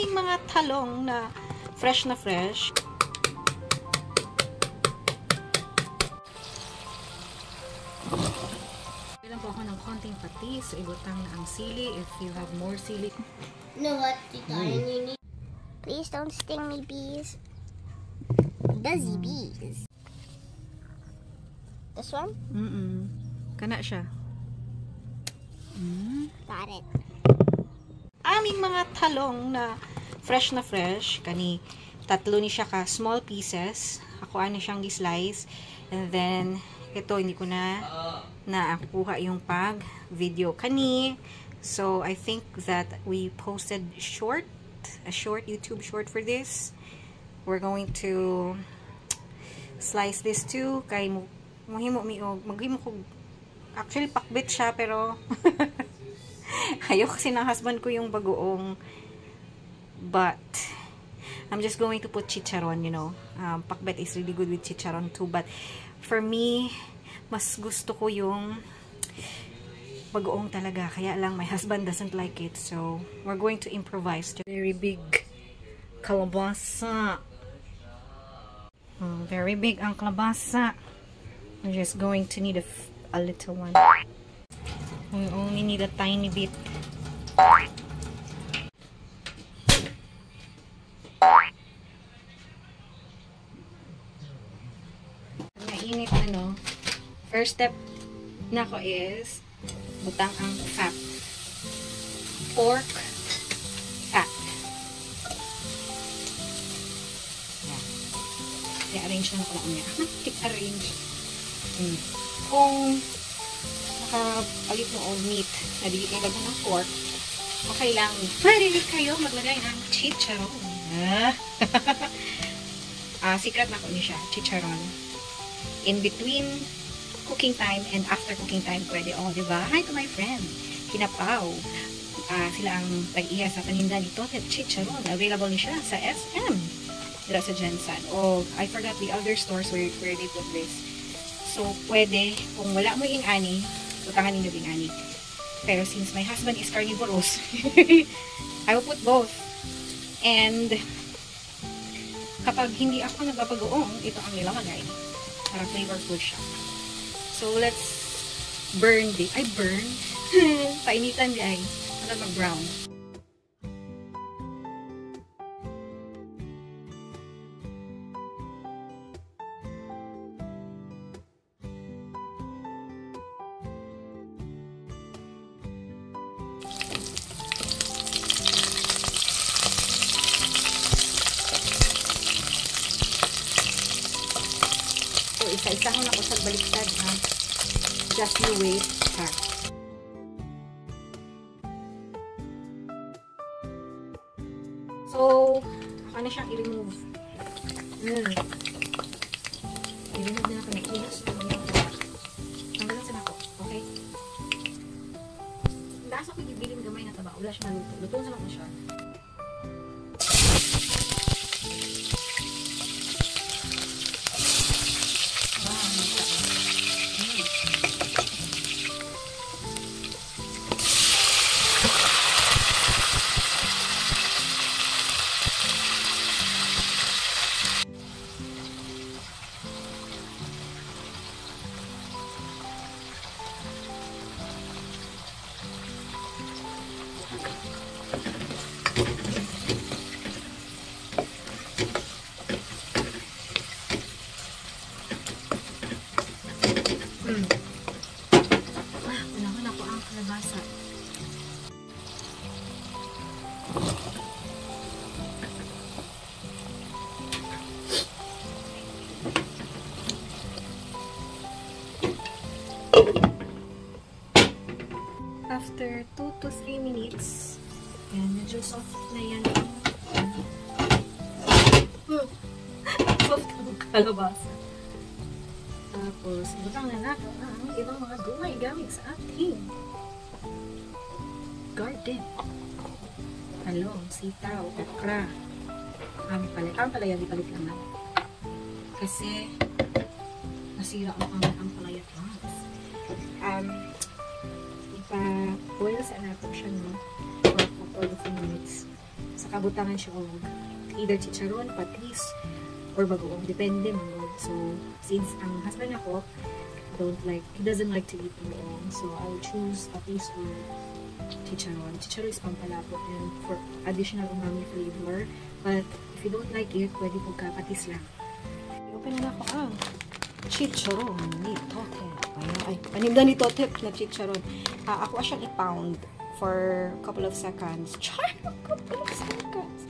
aming mga talong na fresh na fresh. Bilang po ako ng konting patis, so ibutang na ang sili if you have more sili. You know what, Tita? You need... Please don't sting me, bees. Buzzy bees. This one? Kana siya. Got it. Aming mga talong na fresh, kani tatlo ni siya ka small pieces. Ako ano siyang gi-slice. And then, ito hindi ko na nakuha yung pag video kani. So, I think that we posted a short YouTube short for this. We're going to slice this too. Kay maghimo ko. Actually, pakbit siya, pero ayoko kasi ng husband ko yung bagoong. But, I'm just going to put chicharon, you know. Pakbet is really good with chicharon too. But, for me, mas gusto ko yung bagoong talaga. Kaya lang, my husband doesn't like it. So, we're going to improvise. Very big kalabasa. Very big ang kalabasa. We're just going to need a little one. We only need a tiny bit. Mainit ano. First step nako is butang ang fat. Pork fat. Yan. I-arrange lang ko lang niya. I-arrange. Kung nakapalit mo o meat na di nilagyan ng pork, okay lang. Marinig kayo maglagay ng chicharon. Secret na ko niya siya, chicharon. In between cooking time and after cooking time, pwede. Oh, diba? Hi to my friend, Kinapaw. Sila ang tag-iya sa paninda nito. Chicharon. Available niya siya sa SM. Dira sa Jensen. Oh, I forgot the other stores where they put this. So, pwede, kung wala mo yung ani, utangan ninyo yung ani. Pero since my husband is carnivorous, I will put both. And, kapag hindi ako nagpapagoong, ito ang nilalagay. Para flavorful siya. So, let's burn this. Ay, burn? Painitan di ay. Para mag-brown. So, isa-isa ko na ko sa baliktad, ha? Just you wait, ha? So, ano siyang i-remove? I-remove na ako na ilas. Tanggalan sa nako, okay? Nasa ko gibilin gamay na taba. Wala siya maluto. Luto sa nako siya. Kailangan ako ang kalabasa. After 2 to 3 minutes, yan, medyo soft na yan. Soft ang kalabasa. Tapos, ibutang na natin ang ibang mga gulay gamit sa ating garden. Talong, sitaw, okra. Ang palaya, di palit lang na. Kasi, nasira ang palaya. ipa-boil sa natin siya, no? For 4 to 5 minutes. Sa kabutangan siya o either chicharon, patis, or bagoong. Depende mo. So, since ang husband ako, he doesn't like to eat bagoong. So, I'll choose patis or chicharon. Chicharon is pampalapot and for additional umami flavor. But, if you don't like it, pwede po ka patis lang. I-open na ako ang chicharon ni Totep. Ay, paninda ni Totep na chicharon. Ako siyang i-pound for a couple of seconds. Char! A couple of seconds.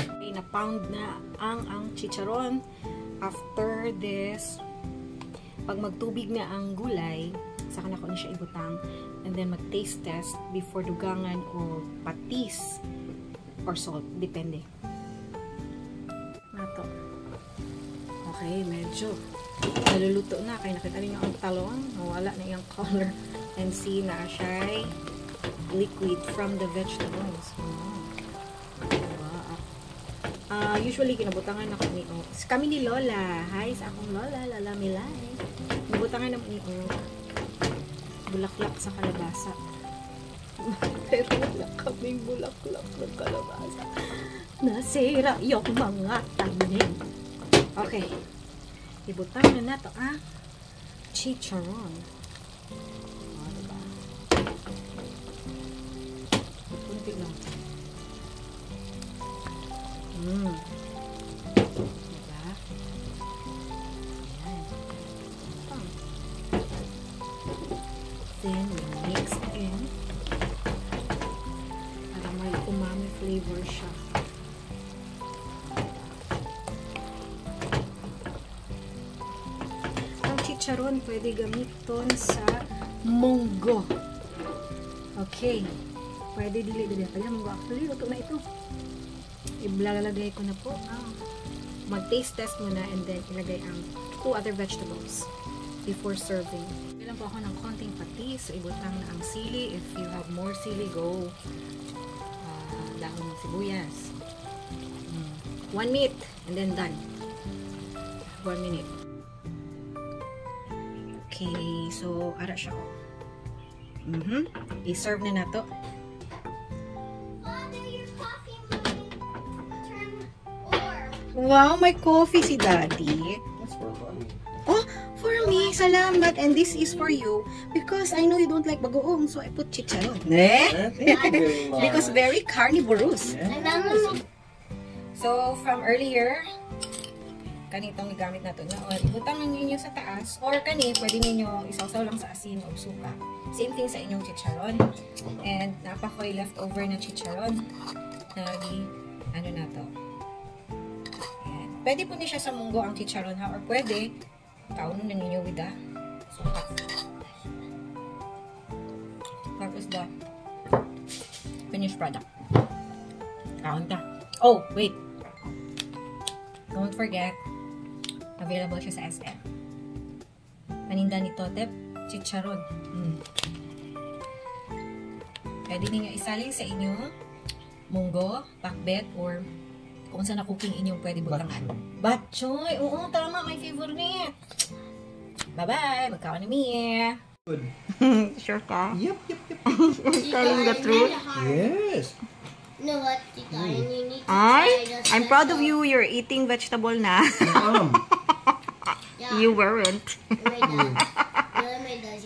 Okay, na-pound na ang chicharon. After this, pag magtubig na ang gulay, saka na ko na siya ibutang. And then mag-taste test before dugangan o patis or salt. Depende. Nato. Okay, medyo naluluto na. Kaya nakita niyo ang talong. Nawala na yung color. And see na siya liquid from the vegetables. Usually, kinabutangan ako ni kami ni Lola. Hi, sa akong Lola. Lala Milay. Kinabutangan naman ni bulaklak sa kalabasa. Pero wala kaming bulaklak ng kalabasa. Nasira yung mga tanim. Okay. Ibutang na nato chicharon. Diba? Kunti lang. Diba? Then, we mix in para may umami flavor siya. Ang chicharon pwede gamiton sa munggo. Okay. Pwede dili-dili. Kaya munggo. Actually, luto na ito. Ilalagay ko na po. Mag-taste test muna and then ilagay ang 2 other vegetables before serving. Bilang po ako ng konting patis. So, ibutang na ang sili. If you have more sili, go. Dahon ng sibuyas. 1 minute. And then done. 1 minute. Okay. So, ara siya. I-serve na nato. Wow, may coffee si Daddy. That's for mommy. Oh, for me, salamat. And this is for you. Because I know you don't like bagoong, so I put chicharon. Thank you very much. Because very carnivorous. Yes. So, from earlier, kanitong gamit na ito. Ibutang ninyo sa taas. Or kani, pwede ninyo isawsaw lang sa asin o suka. Same thing sa inyong chicharon. And napakoy leftover na chicharon. Ano na to? Pwede po niya siya sa munggo ang chicharon ha, or pwede kaunon na ninyo with the suka. That is the finished product. Kaon ta. Oh, wait. Don't forget, available siya sa SM. Paninda ni Totep, chicharon. Pwede ninyo isalin sa inyong munggo, pakbet, or kung saan na cooking inyong pwede butangan. Batchoy! Oo, tama. My favorite. Bye-bye. Magkaon na Mia. Good. Sure ka? Yep. Telling the truth? Yes. You know what, Tita? You need to Ay, try the I'm proud of special- you. You're eating vegetable na. Yeah. You weren't. My dad,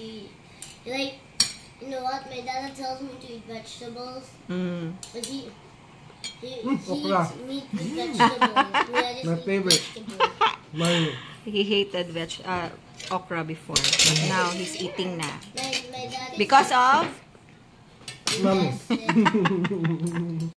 like, you know what? My dad tells me to eat vegetables, but he okra. eats meat with vegetables. I just My eat favorite. vegetables. He hated okra before. But now, he's eating na. My dad is Because of? Mommy. invested.